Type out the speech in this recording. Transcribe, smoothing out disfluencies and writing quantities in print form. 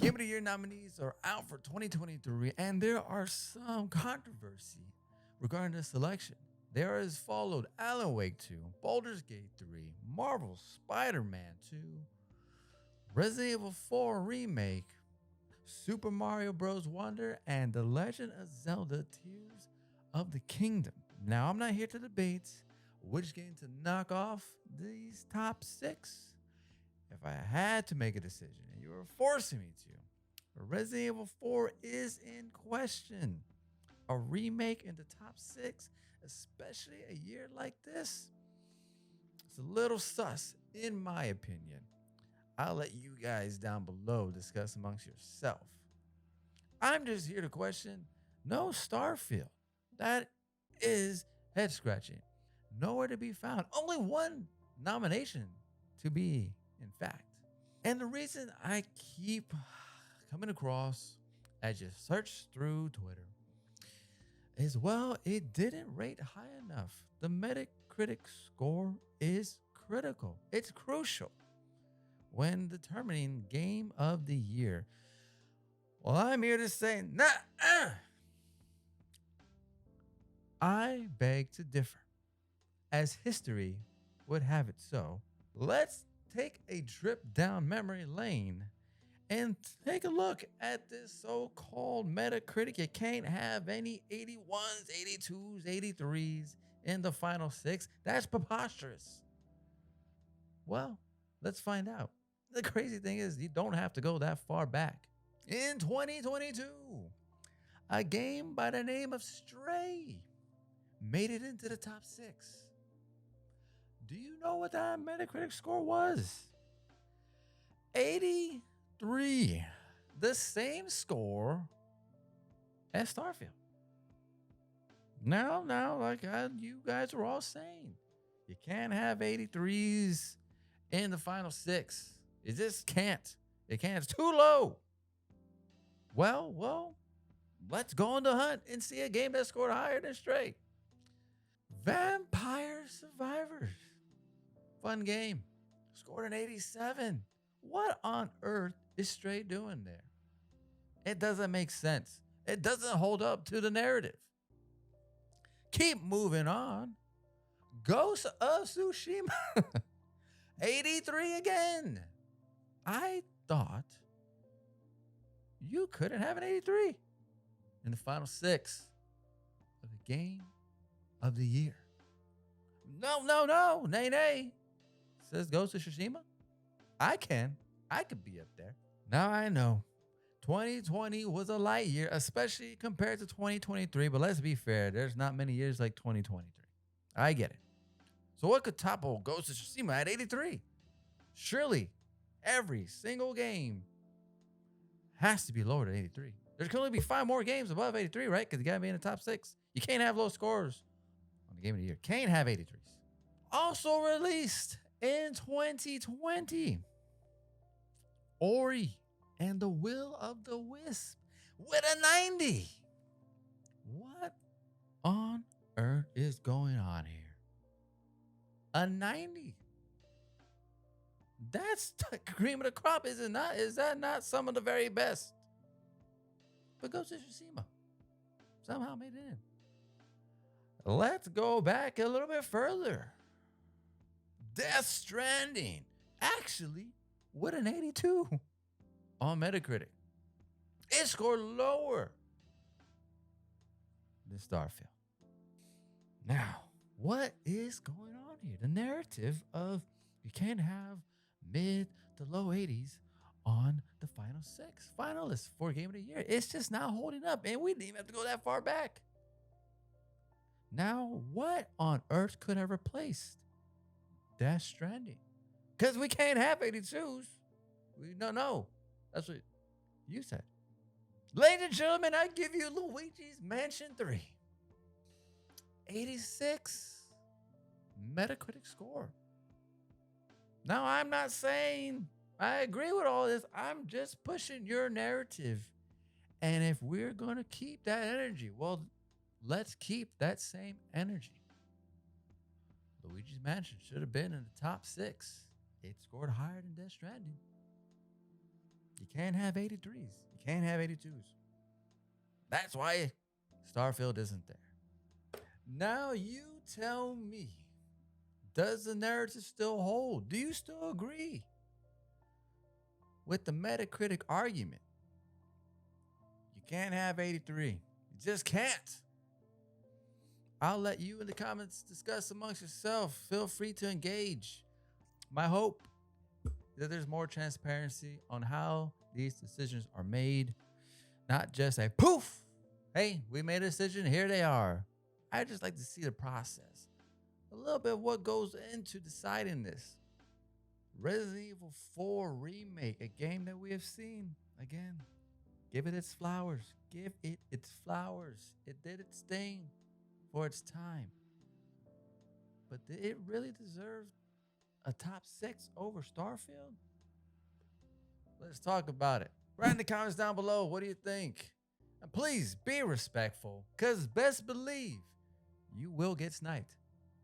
Game of the Year nominees are out for 2023, and there are some controversy regarding the selection. There is followed Alan Wake 2, Baldur's Gate 3, Marvel's Spider-Man 2, Resident Evil 4 Remake, Super Mario Bros. Wonder, and The Legend of Zelda Tears of the Kingdom. Now, I'm not here to debate which game to knock off these top 6. If I had to make a decision, and you were forcing me to, Resident Evil 4 is in question. A remake in the top 6, especially a year like this, it's a little sus, in my opinion. I'll let you guys down below discuss amongst yourself. I'm just here to question no Starfield. That is head scratching. Nowhere to be found. Only one nomination to be, in fact. And the reason I keep coming across as you search through Twitter is, well, it didn't rate high enough. The Metacritic score is critical. It's crucial when determining Game of the Year. Well, I'm here to say, nah. I beg to differ. As history would have it so, let's take a trip down memory lane and take a look at this so-called Metacritic. You can't have any 81s, 82s, 83s in the final 6. That's preposterous. Well, let's find out. The crazy thing is, you don't have to go that far back. In 2022, a game by the name of Stray made it into the top 6. Do you know what that Metacritic score was? 83. The same score as Starfield. Now, like you guys are all saying, you can't have 83s in the final 6. You just can't. It can't. It's too low. Well, let's go on the hunt and see a game that scored higher than Stray. Vampire Survivors. Fun game. Scored an 87. What on earth is Stray doing there? It doesn't make sense. It doesn't hold up to the narrative. Keep moving on. Ghost of Tsushima. 83 again. I thought you couldn't have an 83 in the final 6 of the Game of the Year. No. Nay. Says Ghost of Tsushima. I could be up there. Now I know 2020 was a light year, especially compared to 2023. But let's be fair. There's not many years like 2023. I get it. So what could topple Ghost of Tsushima at 83? Surely every single game has to be lower than 83. There can only be 5 more games above 83, right? Because you got to be in the top 6. You can't have low scores on the Game of the Year. Can't have 83s. Also released in 2020, Ori and the Will of the Wisp with a 90. What on earth is going on here? A 90. That's the cream of the crop, is it not? Is that not some of the very best? But Ghost of Tsushima somehow made it in. Let's go back a little bit further. Death Stranding, actually, with an 82 on Metacritic. It scored lower than Starfield. Now, what is going on here? The narrative of you can't have mid to low 80s on the final 6 finalists for Game of the Year. It's just not holding up, and we didn't even have to go that far back. Now, what on earth could have replaced Death Stranding? Because we can't have 82s. We don't know. That's what you said. Ladies and gentlemen, I give you Luigi's Mansion 3. 86 Metacritic score. Now, I'm not saying I agree with all this. I'm just pushing your narrative. And if we're going to keep that energy, well, let's keep that same energy. Luigi's Mansion should have been in the top 6. It scored higher than Death Stranding. You can't have 83s. You can't have 82s. That's why Starfield isn't there. Now you tell me, does the narrative still hold? Do you still agree with the Metacritic argument? You can't have 83. You just can't. I'll let you in the comments discuss amongst yourself. Feel free to engage. My hope that there's more transparency on how these decisions are made, not just a poof, hey, we made a decision, here they are. I just like to see the process, a little bit of what goes into deciding this. Resident Evil 4 Remake, a game that we have seen. Again, give it its flowers. Give it its flowers. It did its thing for its time. But did it really deserve a top 6 over Starfield? Let's talk about it. Write in the comments down below. What do you think? And please be respectful, because best believe you will get sniped.